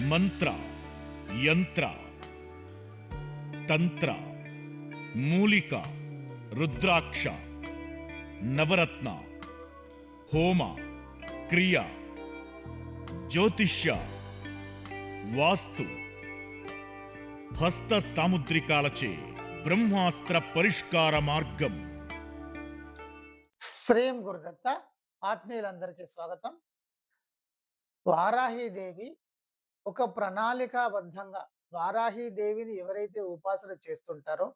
మంత్ర, యంత్ర, తంత్ర, మూలిక, రుద్రాక్ష, నవరత్న, హోమ, క్రియ, జ్యోతిష్య, వాస్తు, హస్త సాముద్రికాలచే బ్రహ్మాస్త్ర పరిష్కార మార్గం. శ్రీం గురుదత్త. ఆత్మీయులందరికీ స్వాగతం. వారాహీదేవి ఒక ప్రణాళికాబద్ధంగా వారాహీదేవిని ఎవరైతే ఉపాసన చేస్తుంటారో,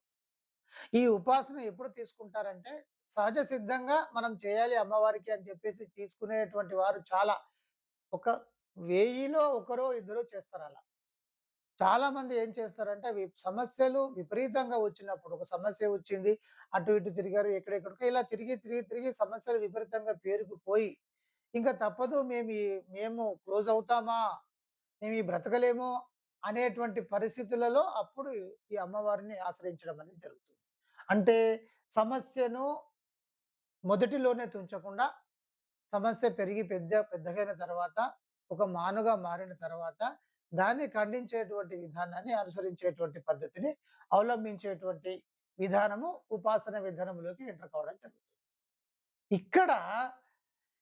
ఈ ఉపాసన ఎప్పుడు తీసుకుంటారంటే, సహజ సిద్ధంగా మనం చేయాలి అమ్మవారికి అని చెప్పేసి తీసుకునేటువంటి వారు చాలా. ఒక 1000లో ఒకరో ఇద్దరో చేస్తారలా. చాలామంది ఏం చేస్తారంటే, సమస్యలు విపరీతంగా వచ్చినప్పుడు, ఒక సమస్య వచ్చింది, అటు ఇటు తిరిగారు, ఎక్కడెక్కడికో ఇలా తిరిగి, తిరిగి, తిరిగి సమస్యలు విపరీతంగా పేరుకుపోయి, ఇంక తప్పదు మేము క్లోజ్ అవుతామా? మేము ఈ బ్రతకలేము అనేటువంటి పరిస్థితులలో అప్పుడు ఈ అమ్మవారిని ఆశ్రయించడం అనేది జరుగుతుంది. అంటే సమస్యను మొదటిలోనే తుంచకుండా, సమస్య పెరిగి పెద్దగైన తర్వాత, ఒక మానుగా మారిన తర్వాత, దాన్ని ఖండించేటువంటి విధానాన్ని అనుసరించేటువంటి పద్ధతిని అవలంబించేటువంటి విధానము ఉపాసన విధానంలోకి ఎంటర్ కావడం జరుగుతుంది. ఇక్కడ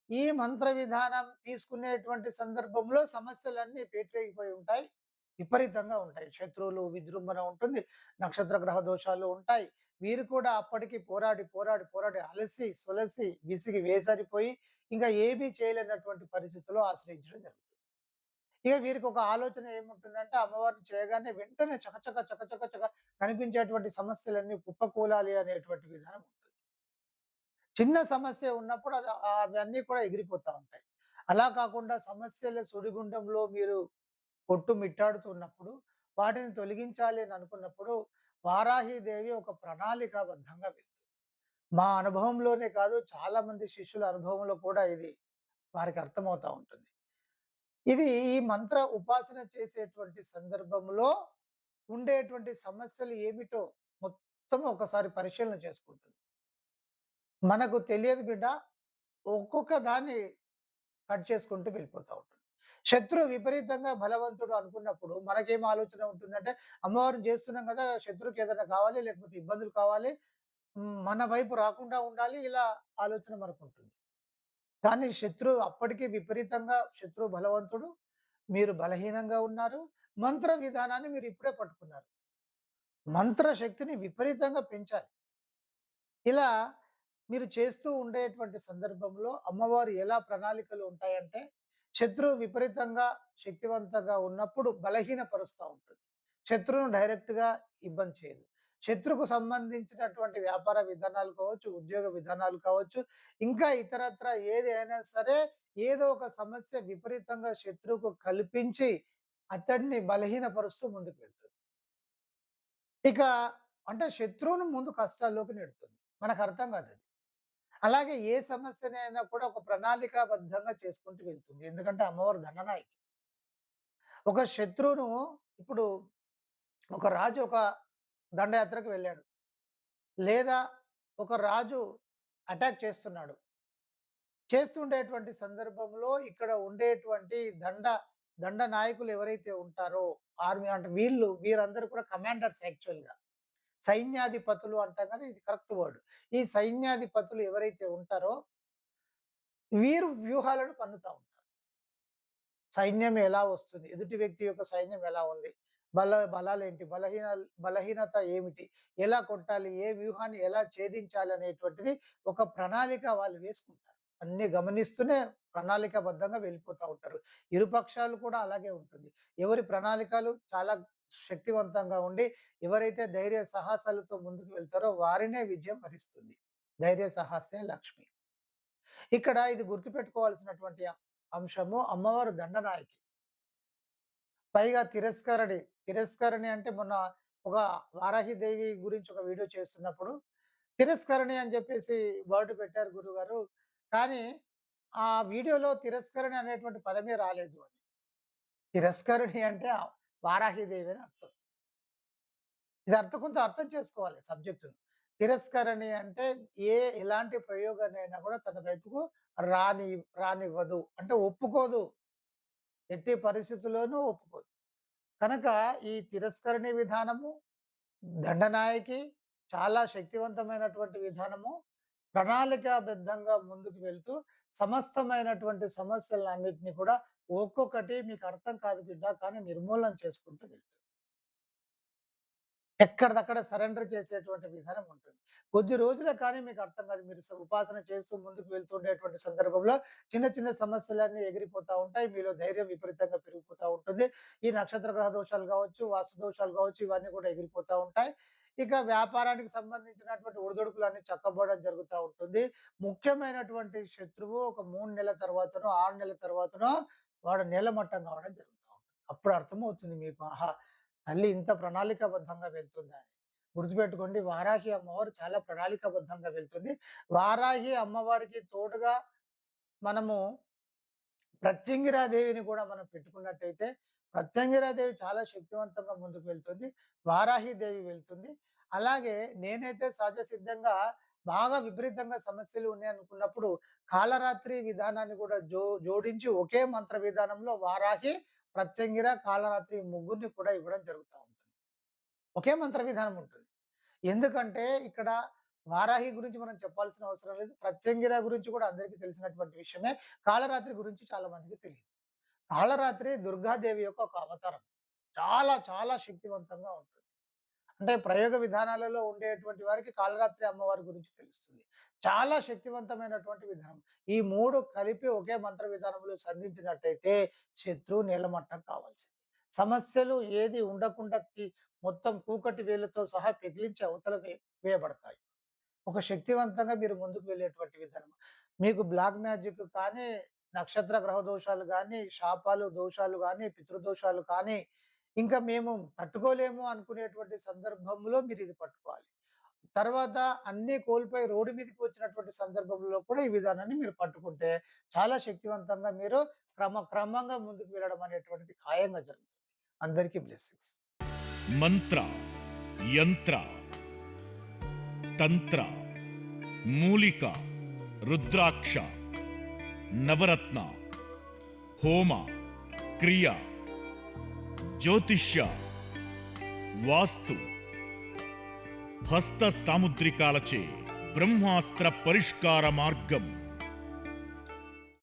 ఈ మంత్ర విధానం తీసుకునేటువంటి సందర్భంలో సమస్యలన్నీ పేటరేగిపోయి ఉంటాయి. విపరీతంగా ఉంటాయి. శత్రువులు విజృంభణ ఉంటుంది. నక్షత్ర గ్రహ దోషాలు ఉంటాయి. వీరు కూడా అప్పటికి పోరాడి, పోరాడి, పోరాడి అలసి, సొలసి, విసిగి వేసరిపోయి ఇంకా ఏమీ చేయలేనటువంటి పరిస్థితిలో ఆశ్రయించడం జరుగుతుంది. ఇక వీరికి ఒక ఆలోచన ఏముంటుందంటే, అమ్మవారిని చేయగానే వెంటనే చకచక, చకచక, చక కనిపించేటువంటి సమస్యలన్నీ కుప్పకూలాలి అనేటువంటి విధానం ఉంటుంది. చిన్న సమస్య ఉన్నప్పుడు అవన్నీ కూడా ఎగిరిపోతా ఉంటాయి. అలా కాకుండా సమస్యల సుడిగుండంలో మీరు కొట్టుమిట్టాడుతున్నప్పుడు, వాటిని తొలగించాలి అని అనుకున్నప్పుడు, వారాహీదేవి ఒక ప్రణాళికాబద్ధంగా వెళ్తుంది. మా అనుభవంలోనే కాదు, చాలా మంది శిష్యుల అనుభవంలో కూడా ఇది వారికి అర్థమవుతా ఉంటుంది. ఇది ఈ మంత్ర ఉపాసన చేసేటువంటి సందర్భంలో ఉండేటువంటి సమస్యలు ఏమిటో మొత్తం ఒకసారి పరిశీలన చేసుకుంటుంది. మనకు తెలియదు బిడ్డ, ఒక్కొక్క దాన్ని కట్ చేసుకుంటూ వెళ్ళిపోతా ఉంటుంది. శత్రువు విపరీతంగా బలవంతుడు అనుకున్నప్పుడు మనకేం ఆలోచన ఉంటుందంటే, అమ్మవారిని చేస్తున్నాం కదా! శత్రువుకి ఏదైనా కావాలి, లేకపోతే ఇబ్బందులు కావాలి, మన వైపు రాకుండా ఉండాలి. ఇలా ఆలోచన మనకుంటుంది. కానీ శత్రువు అప్పటికి విపరీతంగా శత్రువు బలవంతుడు. మీరు బలహీనంగా ఉన్నారు. మంత్ర విధానాన్ని మీరు ఇప్పుడే పట్టుకున్నారు. మంత్ర శక్తిని విపరీతంగా పెంచాలి. ఇలా మీరు చేస్తూ ఉండేటువంటి సందర్భంలో అమ్మవారు ఎలా ప్రణాళికలు ఉంటాయంటే, శత్రువు విపరీతంగా శక్తివంతంగా ఉన్నప్పుడు బలహీనపరుస్తా ఉంటుంది. శత్రువును డైరెక్ట్‌గా ఇబ్బంది చేయదు. శత్రువుకు సంబంధించినటువంటి వ్యాపార విధానాలు కావచ్చు, ఉద్యోగ విధానాలు కావచ్చు, ఇంకా ఇతరత్ర ఏది అయినా సరే, ఏదో ఒక సమస్య విపరీతంగా శత్రువుకు కల్పించి అతడిని బలహీనపరుస్తూ ముందుకు వెళ్తుంది. ఇక అంటే శత్రువును ముందు కష్టాల్లోకి నెడుతుంది. మనకు అర్థం కాదది. అలాగే ఏ సమస్యనైనా కూడా ఒక ప్రణాళికాబద్ధంగా చేసుకుంటూ వెళ్తుంది. ఎందుకంటే అమ్మవారు దండనాయకి. ఒక శత్రువును ఇప్పుడు ఒక రాజు ఒక దండయాత్రకు వెళ్ళాడు. లేదా ఒక రాజు అటాక్ చేస్తున్నాడు. చేస్తుండేటువంటి సందర్భంలో ఇక్కడ ఉండేటువంటి దండ నాయకులు ఎవరైతే ఉంటారో, ఆర్మీ అంటే వీరందరూ కూడా కమాండర్స్ యాక్చువల్‌గా. సైన్యాధిపతులు అంటాం కదా! ఇది కరెక్ట్ వర్డ్. ఈ సైన్యాధిపతులు ఎవరైతే ఉంటారో, వీరు వ్యూహాలను పన్నుతా ఉంటారు. సైన్యం ఎలా వస్తుంది? ఎదుటి వ్యక్తి యొక్క సైన్యం ఎలా ఉంది? బలాలేంటి? బలహీనత ఏమిటి? ఎలా కొట్టాలి? ఏ వ్యూహాన్ని ఎలా ఛేదించాలి అనేటువంటిది ఒక ప్రణాళిక వాళ్ళు వేసుకుంటారు. అన్నీ గమనిస్తూనే ప్రణాళికాబద్ధంగా వెళ్ళిపోతా ఉంటారు. ఇరు పక్షాలు కూడా అలాగే ఉంటుంది. ఎవరి ప్రణాళికలు చాలా శక్తివంతంగా ఉండి, ఎవరైతే ధైర్య సాహసాలతో ముందుకు వెళ్తారో వారినే విజయం వరిస్తుంది. ధైర్య సాహసే లక్ష్మి. ఇక్కడ ఇది గుర్తుపెట్టుకోవాల్సినటువంటి అంశము, అమ్మవారు దండనాయకి. పైగా తిరస్కరణి. తిరస్కరణి అంటే మొన్న ఒక వారాహిదేవి గురించి ఒక వీడియో చేస్తున్నప్పుడు, తిరస్కరణి అని చెప్పేసి వర్డ్ పెట్టారు గురుగారు. కానీ ఆ వీడియోలో తిరస్కరణి అనేటువంటి పదమే రాలేదు అని. తిరస్కరణి అంటే వారాహిదేవి అని అర్థం. ఇది కొంచెం అర్థం చేసుకోవాలి సబ్జెక్టును. తిరస్కరణి అంటే ఎలాంటి ప్రయోగాన్నైనా కూడా తన వైపుకు రానివ్వదు. అంటే ఒప్పుకోదు. ఎట్టి పరిస్థితుల్లోనూ ఒప్పుకోదు. కనుక ఈ తిరస్కరణి విధానము, దండనాయకి చాలా శక్తివంతమైనటువంటి విధానము. ప్రణాళికాబద్ధంగా ముందుకు వెళ్తూ సమస్తమైనటువంటి సమస్యలన్నిటిని కూడా ఒక్కొక్కటి మీకు అర్థం కాదు బిడ్డ, కానీ నిర్మూలన చేసుకుంటూ వెళ్తుంది. ఎక్కడిదక్కడ సరెండర్ చేసేటువంటి విధానం ఉంటుంది. కొద్ది రోజులే కానీ మీకు అర్థం కాదు. మీరు ఉపాసన చేస్తూ ముందుకు వెళ్తుండేటువంటి సందర్భంలో చిన్న చిన్న సమస్యలన్నీ ఎగిరిపోతా ఉంటాయి. మీలో ధైర్యం విపరీతంగా పెరిగిపోతా ఉంటుంది. ఈ నక్షత్ర గ్రహ దోషాలు కావచ్చు, వాస్తు దోషాలు కావచ్చు, ఇవన్నీ కూడా ఎగిరిపోతా ఉంటాయి. ఇక వ్యాపారానికి సంబంధించినటువంటి ఒడిదుడుకులన్నీ చక్కబడడం జరుగుతా ఉంటుంది. ముఖ్యమైనటువంటి శత్రువు ఒక 3 నెలల తర్వాతనో, 6 నెలల తర్వాతనో వాడు నేలమట్టం కావడం జరుగుతా ఉంటుంది. అప్పుడు అర్థమవుతుంది మీకు, ఆహా! తల్లి ఇంత ప్రణాళికాబద్ధంగా వెళ్తుందా అని. గుర్తుపెట్టుకోండి, వారాహి అమ్మవారు చాలా ప్రణాళికాబద్ధంగా వెళ్తుంది. వారాహి అమ్మవారికి తోడుగా మనము ప్రత్యంగిరాదేవిని కూడా మనం పెట్టుకున్నట్టయితే, ప్రత్యంగిరాదేవి చాలా శక్తివంతంగా ముందుకు వెళ్తుంది. వారాహి దేవి వెళ్తుంది. అలాగే నేనైతే సహజ సిద్ధంగా బాగా విపరీతంగా సమస్యలు ఉన్నాయనుకున్నప్పుడు కాలరాత్రి విధానాన్ని కూడా జోడించి ఒకే మంత్ర విధానంలో వారాహి, ప్రత్యంగిర, కాలరాత్రి ముగ్గురిని కూడా ఇవ్వడం జరుగుతా ఉంటుంది. ఒకే మంత్ర విధానం ఉంటుంది. ఎందుకంటే ఇక్కడ వారాహి గురించి మనం చెప్పాల్సిన అవసరం లేదు. ప్రత్యంగిర గురించి కూడా అందరికీ తెలిసినటువంటి విషయమే. కాలరాత్రి గురించి చాలా మందికి తెలీదు. కాలరాత్రి దుర్గాదేవి యొక్క ఒక అవతారం. చాలా చాలా శక్తివంతంగా ఉంటుంది. అంటే ప్రయోగ విధానాలలో ఉండేటువంటి వారికి కాలరాత్రి అమ్మవారి గురించి తెలుస్తుంది. చాలా శక్తివంతమైనటువంటి విధానం. ఈ 3 కలిపి ఒకే మంత్ర విధానంలో సంధించినట్టయితే శత్రువు నేలమట్టం కావాల్సింది. సమస్యలు ఏది ఉండకుండా మొత్తం కూకటి వేలుతో సహా పెకిలించి అవతల వేయబడతాయి. ఒక శక్తివంతంగా మీరు ముందుకు వెళ్ళేటువంటి విధానం. మీకు బ్లాక్ మ్యాజిక్ కానీ, నక్షత్ర గ్రహ దోషాలు గానీ, శాపాలు, దోషాలు గానీ, పితృదోషాలు కానీ, ఇంకా మేము తట్టుకోలేము అనుకునేటువంటి సందర్భంలో మీరిది పట్టుకోవాలి. తర్వాత అన్నీ కోల్పోయి రోడ్డు మీదకి వచ్చినటువంటి సందర్భంలో కూడా ఈ విధానాన్ని మీరు పట్టుకుంటే చాలా శక్తివంతంగా మీరు క్రమంగా ముందుకు వెళ్ళడం అనేటువంటిది ఖాయంగా జరుగుతుంది. అందరికీ బ్లెస్సింగ్స్. మంత్ర, యంత్ర, తంత్ర, మూలిక, రుద్రాక్ష, నవరత్న, హోమ, క్రియ, జ్యోతిష్య, వాస్తు, హస్త సాముద్రికాలచే బ్రహ్మాస్త్ర పరిష్కార మార్గం.